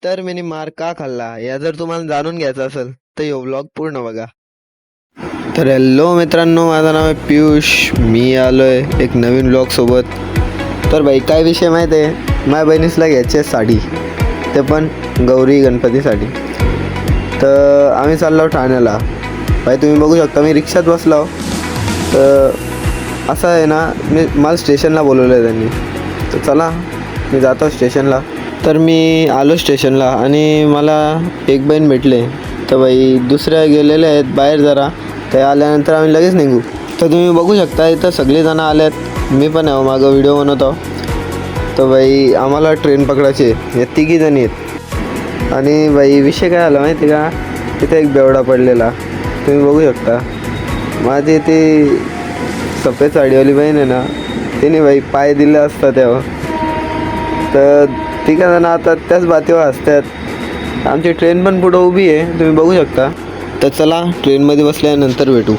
तर मी मार का खाल्ला या जर तुम्हाला जाणून घ्यायचं असेल तर यो व्लॉग पूर्ण बघा. तर हॅलो मित्रांनो, माझं नाव आहे पियुष. मी आलोय एक नवीन व्लॉग सोबत. तर भाई काय विषय माहीत आहे, माझ्या बहिणीसला घ्यायची आहे साडी, ते पण गौरी गणपतीसाठी. तर आम्ही चाललो ठाण्याला. भाई तुम्ही बघू शकता मी रिक्षात बसलो. तर असं आहे ना, मला स्टेशनला बोलवलं आहे त्यांनी. तर चला मी जातो स्टेशनला. तर मी आलो स्टेशनला आणि मला एक बहीण भेटले. तर बाई दुसऱ्या गेलेल्या आहेत बाहेर जरा. ते आल्यानंतर आम्ही लगेच निघू. तर तुम्ही बघू शकता इथं सगळेजणं आल्यात. मी पण आहे मागं व्हिडिओ बनवतो. तर बाई आम्हाला ट्रेन पकडायची आहे. या तिघीजणी आहेत. आणि बाई विषय काय आला माहिती का, तिथे एक बेवडा पडलेला तुम्ही बघू शकता. माझी ती सफेद साडीवाली बहीण आहे ना, तिने बाई पाय दिले असता तेव्हा. तर तिघा जण आता त्याच बातीवर असतात. आमची ट्रेन पण पुढं उभी आहे तुम्ही बघू शकता. तर चला ट्रेनमध्ये बसल्यानंतर भेटू.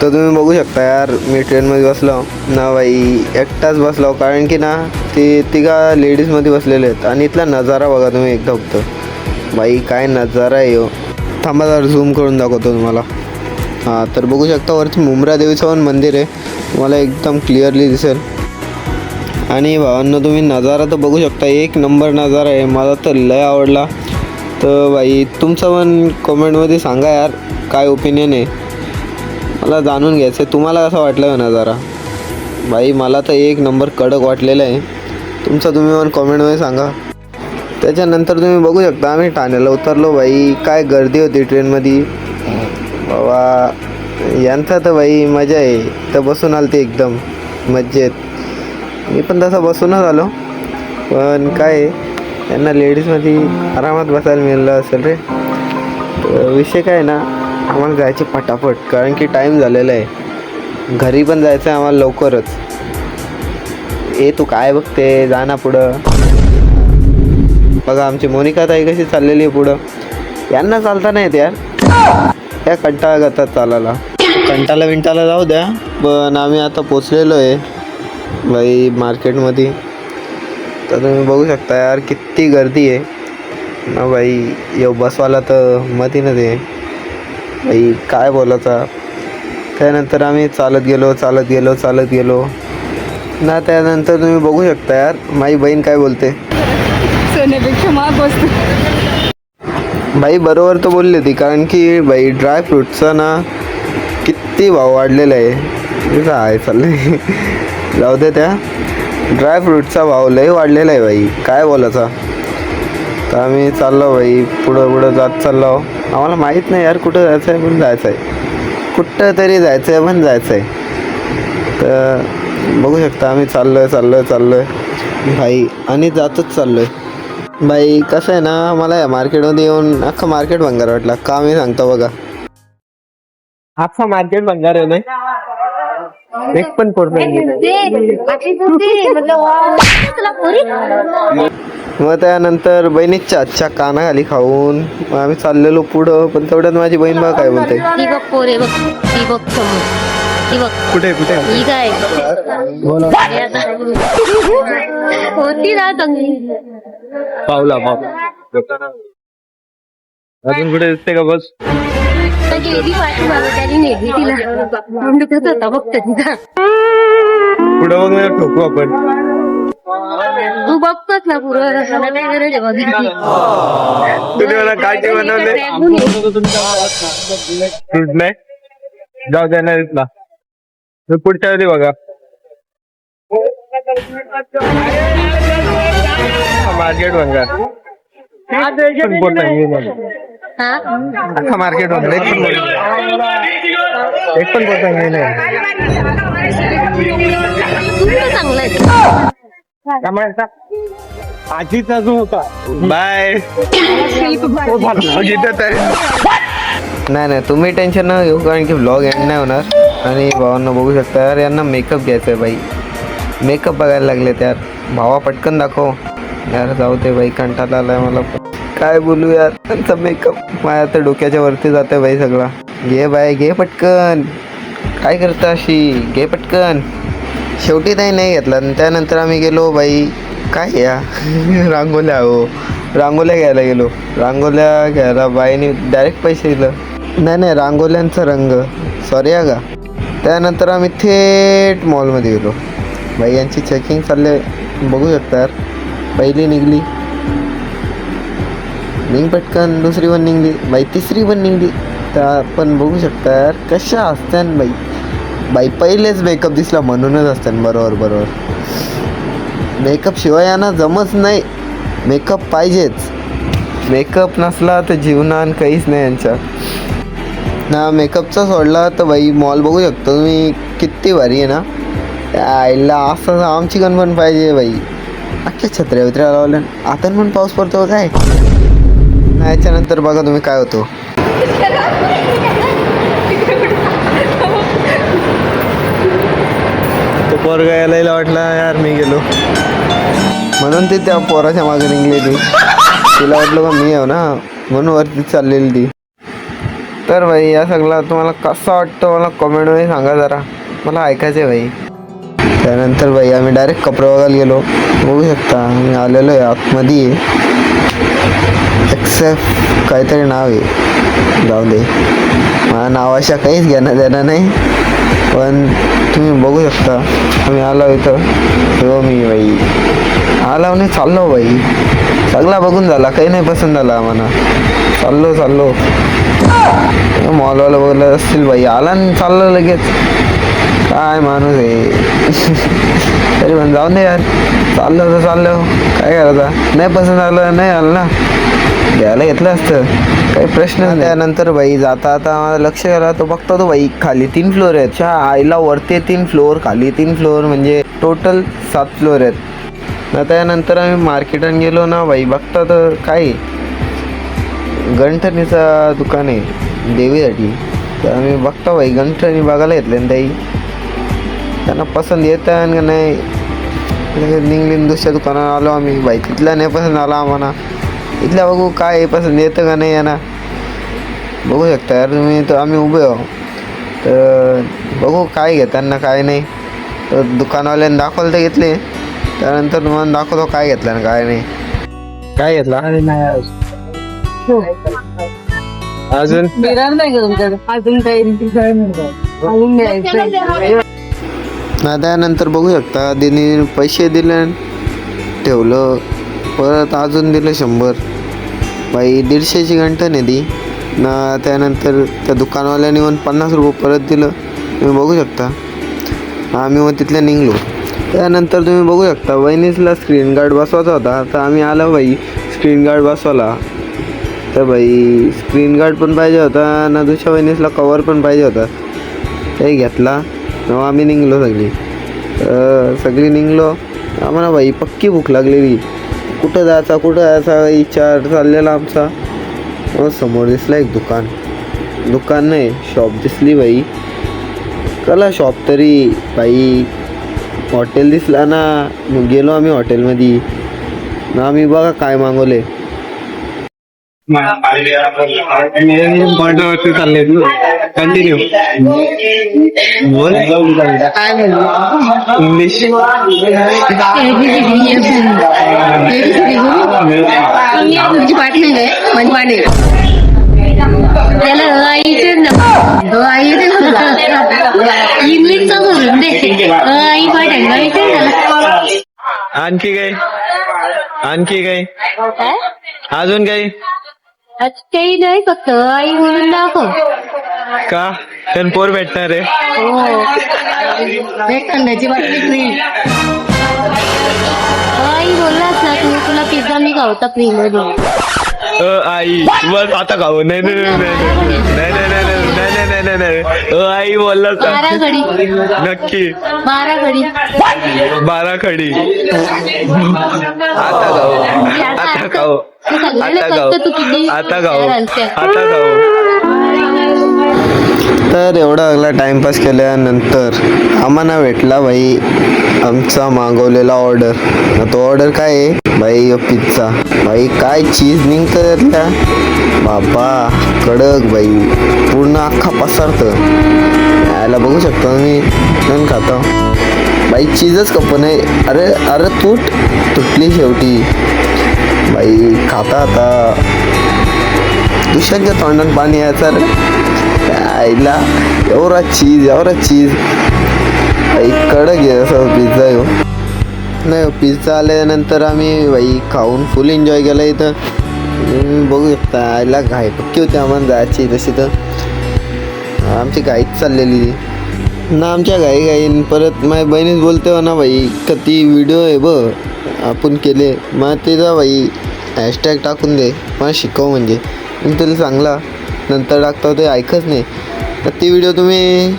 तर तुम्ही बघू शकता यार, मी ट्रेनमध्ये बसलो ना बाई, एकटाच बसलो. कारण की ना ती तिघा लेडीजमध्ये बसलेले आहेत. आणि इथला नजारा बघा तुम्ही एकदा फक्त. बाई काय नजारा आहे हो. थांबा जरा झूम करून दाखवतो तुम्हाला. हां, तर बघू शकता वरती मुंब्रा देवीचं पण मंदिर आहे, तुम्हाला एकदम क्लिअरली दिसेल. आणि भावांनो तुम्ही नजारा तर बघू शकता, एक नंबर नजारा आहे. मला तर लय आवडला. तर बाई तुमचं पण कमेंटमध्ये सांगा यार काय ओपिनियन आहे, मला जाणून घ्यायचं आहे. तुम्हाला कसं वाटलं नजारा? बाई मला तर एक नंबर कडक वाटलेलं आहे. तुमचं तुम्ही पण कमेंटमध्ये सांगा. त्याच्यानंतर तुम्ही बघू शकता आम्ही ठाण्याला उतरलो. बाई काय गर्दी होती ट्रेनमध्ये बाबा. यांचा तर बाई मजा आहे. तर बसून आलं ते एकदम मज्जेत. मी पण तसं बसूनच आलो. पण काय त्यांना लेडीजमध्ये आरामात बसायला मिळालं असेल रे. तर विषय काय ना, आम्हाला जायचे पटापट कारण की टाईम झालेला आहे. घरी पण जायचं आहे आम्हाला लवकरच. तू काय बघते, जा ना पुढं. बघा आमची मोनिका ताई कशी चाललेली आहे पुढं. यांना चालता नाही येत यार, त्या कंटाळा करतात चालायला. कंटाला जाऊ द्या. पण आम्ही आता पोचलेलो आहे बाई मार्केटमध्ये. तर तुम्ही बघू शकता यार किती गर्दी आहे ना बाई. येऊ बसवाला तर मतीनच आहे बाई, काय बोलायचा. त्यानंतर आम्ही चालत गेलो ना. त्यानंतर तुम्ही बघू शकता यार माझी बहीण काय बोलते. सोन्यापेक्षा महाग वस्तू. बाई बरोबर तर बोलली होती, कारण की बाई ड्रायफ्रूटचा ना किती भाव वाढलेला आहे. काय चाललंय जाऊ दे. त्या ड्रायफ्रूटचा भाव लय वाढलेला आहे बाई, काय बोलायचा. तर आम्ही चाललो बाई पुढं जात चाललो. आम्हाला माहीत नाही यार कुठं जायचं आहे, पण जायचं आहे कुठं तरी जायचं आहे, पण जायचं आहे. तर बघू शकता आम्ही चाललोय भाई. आणि जातच चाललोय बाई. कसं आहे ना, मला या मार्केटमध्ये येऊन अख्खं मार्केट भंगार वाटला का, मी सांगतो बघा. अख्खा मार्केट भंगार आहे नाही, एक पण मग त्यानंतर बहिणीच्या आजच्या कानाखाली खाऊन मग आम्ही चाललेलो पुढं. पण तेवढ्यात माझी बहीण बघ काय बोलते. कुठे होती ना पावला अजून कुठे दिसते का? बस पुढं बघ ना, ठोकू आपण. तू बघतोच ना पुरं, काय गरज आहे बघायची. तुम्ही मला काठी बनवले नाही, जाऊ द्या नाही ना. पुढच्या वेळी बघा मार्केट भंगार. अख्खा मार्केट भंगार. एक पण पोरता नाही. आजीचा जो होता बाय. नाही तुम्ही टेन्शन न घेऊ, कारण की व्लॉग एंड नाही होणार. आणि भावांना बघू शकता यार, यांना मेकअप घ्यायचा आहे बाई. मेकअप बघायला लागले यार. भावा पटकन दाखव यार. जाऊ दे बाई, कंटाळा आलाय मला. काय बोलू यार, त्यांचा मेकअप माझ्या तर डोक्याच्या वरती जाते बाई सगळा. घे बाय घे पटकन, काय करता अशी, घे पटकन. शेवटी ताई नाही घेतला आणि त्यानंतर आम्ही गेलो बाई काय या रांगोल्या हो रांगोल्या घ्यायला गेलो. रांगोल्या घ्यायला बाईने डायरेक्ट पैसे दिलं. नाही रांगोल्यांचा रंग सॉरी का. त्यानंतर आम्ही थेट मॉलमध्ये गेलो. बाई यांची चेकिंग चालले बघू शकता यार. पहिली निघली निघ पटकन, दुसरी पण निघली बाई, तिसरी पण निघली. तर आपण बघू शकता यार कशा असत्यान बाई. बाई पहिलेच मेकअप दिसला म्हणूनच असत्यान. बरोबर मेकअप शिवाय यांना जमच नाही. मेकअप पाहिजेच. मेकअप नसला तर जीवनान काहीच नाही यांच्या ना. मेकअपचा सोडला तर बाई मॉल बघू शकतो तुम्ही किती भारी आहे ना. आईला असं आमची गण पण पाहिजे बाई. अख्ख्या छत्र्या वित्र्या लावल्या. आता पण पाऊस पडतो काय. याच्यानंतर बघा तुम्ही काय होतो. तो पोरगा यायला वाटला यार मी गेलो म्हणून ते त्या पोराच्या मागे निघलेली. तिला वाटलं का मी आहे ना म्हणून वरती चाललेली ती. तर भाई या सगळा तुम्हाला कसा वाटतं मला कमेंटमध्ये सांगा जरा. मला ऐकायचं आहे भाई. त्यानंतर भाई आम्ही डायरेक्ट कपडे बघायला गेलो. बघू शकता आम्ही आलेलो आहे आतमध्ये. एक्सेप्ट काहीतरी नाव आहे जाऊ दे. मला नावाशा काहीच घेणं देणं नाही. पण तुम्ही बघू शकता आम्ही आलो इथं. हो मी बाई आला नाही चाललो बाई. सगळा बघून झाला काही नाही पसंत झाला आम्हाला. चाललो मॉलवाला बघलं असतील बाई. आला आणि चाललं लगेच. काय माणूस आहे. तरी पण जाऊन दे यार. चाललो काय करायचं. नाही पसंत आलं नाही आलं ना द्यायला घेतलं असतं काही प्रश्न नाही. त्यानंतर बाई जाता आता मला लक्ष गेला तो बघतो तो बाई खाली 3 फ्लोअर आहेत. च्या आईला वरती 3 फ्लोअर खाली 3 फ्लोअर म्हणजे टोटल 7 फ्लोअर आहेत. ना त्यानंतर आम्ही मार्केटात गेलो ना बाई बघता तर काय गंठणीचा दुकान आहे देवीसाठी. तर आम्ही बघता बाई गंठणी बघायला घेतले ना ताई. त्यांना पसंत येतं का नाही. निघली दुसऱ्या दुकानात आलो आम्ही बाई. तिथला नाही पसंत आला आम्हाला. इथल्या बघू काय पसंत येतं का नाही यांना. बघू शकता यार तुम्ही. तर आम्ही उभे आहो तर बघू काय घेताना काय नाही. तर दुकानवाल्याने दाखवलं तर घेतले. त्यानंतर तुम्हाला दाखवतो काय घेतलं ना काय नाही. काय घेतला अजून ना. त्यानंतर बघू शकता तिने पैसे दिले ठेवलं. परत अजून दिलं 100 बाई. 150ची गंठण आहे ती ना. त्यानंतर त्या दुकानवाल्याने पण 50 रुपये परत दिलं. तुम्ही बघू शकता. आम्ही मग तिथल्या निघलो. त्यानंतर तुम्ही बघू शकता वहिनीसला स्क्रीन गार्ड बसवायचा होता. तर आम्ही आलो बाई स्क्रीन गार्ड बसवायला. तर बाई स्क्रीन गार्ड पण पाहिजे होता ना दुसऱ्या वहिनीसला कवर पण पाहिजे होता. ते घेतला तेव्हा आम्ही निघलो सगळी निघलो. आम्हाला बाई पक्की भूक लागलेली. कुठं जायचा विचार चाललेला आमचा. समोर दिसला एक दुकान नाही शॉप दिसली बाई. कला शॉप तरी बाई. हॉटेल दिसला ना. मग गेलो आम्ही हॉटेलमध्ये ना. आम्ही बघा काय मागवले. पॉइंटवरती चालले कंटिन्यू बोल इंग्लिश. पाठ नाही काय म्हणजे त्याला इंग्लिशचा करून दे. आई पाठ आणखी काही अजून काही काही नाही फक्त आई म्हणून दाखव का तर पोर भेटणार आहे. थंडाची बाटली फ्री. आई बोललास ना तू तुला पिझ्झा मी खावता फ्री मध्ये. आई बस आता खाऊ. नाही आई बोलला नक्की 12 खडी. आता खाऊ. तर एवढा अगला टाइमपास केल्यानंतर आम्हाला भेटला बाई आमचा मागवलेला ऑर्डर. तो ऑर्डर काय आहे बाई पिझ्झा. बाई काय चीज निघतं त्यातल्या बाबा कडक बाई. पूर्ण अख्खा पसरतं. यायला बघू शकता तुम्ही. नन खाता बाई भाई चीजच कप नाही. अरे अरे तुटली शेवटी. बाई खाता आता दुसऱ्यांच्या तोंडात पाणी यायचं रे. आईला एवढा चीज बाई कडक आहे असं पिझ्झा येऊ. नाही पिझ्झा आल्यानंतर आम्ही बाई खाऊन फुल एन्जॉय केला इथं. बघू शकता आईला घाई पक्की होती आम्हाला जायची. तशी तर आमची घाईच चाललेली ना. आमच्या घाईन परत माझ्या बहिणीच बोलते हो ना बाई का ती व्हिडिओ आहे बघ आपण केले मग तिचा बाई हॅशटॅग टाकून दे मला शिकव म्हणजे मी तुला चांगला नंतर टाकतो ते ऐकच नाही. तर ती व्हिडिओ तुम्ही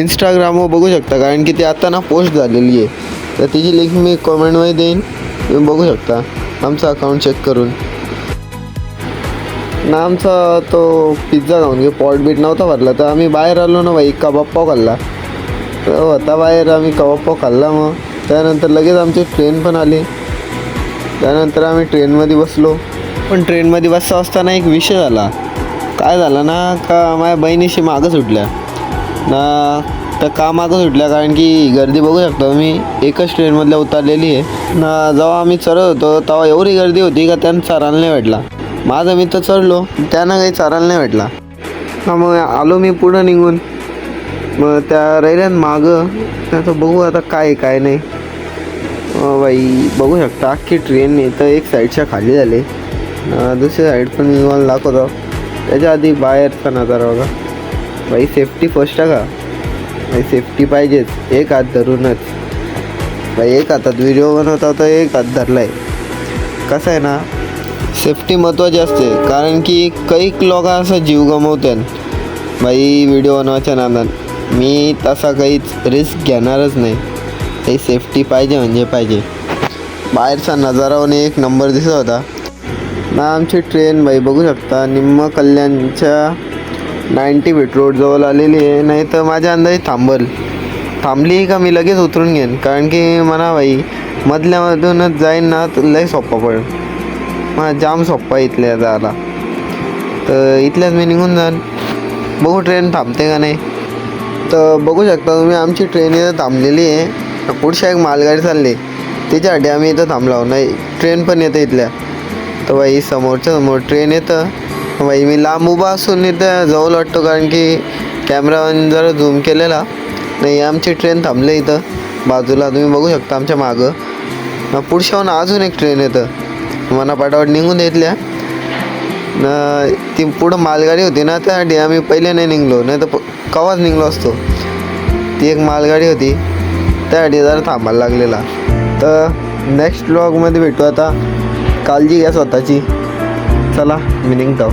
इंस्टाग्रामवर बघू शकता कारण की ती आता ना पोस्ट झालेली आहे. तर तिची लिंक मी कॉमेंटमध्ये देईन तुम्ही बघू शकता आमचं अकाउंट चेक करून ना. आमचा तो पिझ्झा खाऊन घे पॉट बीट नव्हता भरला तर आम्ही बाहेर आलो ना बाई कबाब पाव खाल्ला. तर होता बाहेर आम्ही कबाब पाव खाल्ला. मग त्यानंतर लगेच आमची ट्रेन पण आली. त्यानंतर आम्ही ट्रेनमध्ये बसलो. पण ट्रेनमध्ये बसता असताना एक विषय झाला. काय झालं ना का माझ्या बहिणीशी मागं सुटल्या ना. तर का मागं सुटल्या कारण की गर्दी बघू शकता तुम्ही एकच ट्रेनमधल्या उतरलेली आहे ना. जेव्हा आम्ही चढत होतो तेव्हा एवढी गर्दी होती का त्यांना चारायला नाही भेटला. माझा मित्र चढलो त्यानं काही चारायला नाही भेटला ना. मग आलो मी पुढं निघून. मग त्या राहिल्यात मागं. त्याचं बघू आता काय नाही. बाई बघू शकता अख्खी ट्रेन तर एक साईडच्या खाली झाले. दुसरी साईड पण मी मला दाखवतो. त्याच्या आधी बाहेरचा नजारा बघा. बाई सेफ्टी फर्स्ट आहे का बाई. सेफ्टी पाहिजेच. एक हात धरूनच बाई. एक हातात व्हिडिओ बनवता तर एक हात धरला आहे. कसं आहे ना सेफ्टी महत्त्वाची असते कारण की काही लोक असं जीव गमवतात बाई व्हिडिओ बनवायच्या नादात. मी तसा काहीच रिस्क घेणारच नाही. काही सेफ्टी पाहिजे म्हणजे पाहिजे. बाहेरचा नजारावर एक नंबर दिसत होता ना. आमची ट्रेन बाई बघू शकता निम्म कल्याणच्या 90 फीट रोड जवळ आलेली आहे. नाही तर माझ्या अंदाजे थांबली का मी लगेच उतरून घेईन कारण की मला बाई मधल्यामधूनच जाईन ना तर लय सोपा पडेल. मला जाम सोप्पा इथल्या जायला. तर इथल्याच मी निघून जाईन. बघू ट्रेन थांबते का नाही. तर बघू शकता तुम्ही आमची ट्रेन इथं थांबलेली आहे. पुढच्या एक मालगाडी चालली त्याच्यासाठी आम्ही इथं थांबलो नाही. ट्रेन पण येते इथल्या. तर बाई समोर ट्रेन येतं. बाई मी लांब उभा असून इथं जवळ वाटतो कारण की कॅमेरावर जरा झूम केलेला नाही. आमची ट्रेन थांबले इथं बाजूला तुम्ही बघू शकता आमच्या मागं. पुढच्याहून अजून एक ट्रेन येतं. मला पाटावाट निघून देतल्या ना. ती पुढं मालगाडी होती ना त्यासाठी आम्ही पहिले नाही निघलो नाही तर कवाच निघलो असतो. ती एक मालगाडी होती त्यासाठी जरा थांबायला लागलेला. तर नेक्स्ट व्लॉगमध्ये भेटू आता. काळजी घ्या स्वतःची. चला मी निघतो.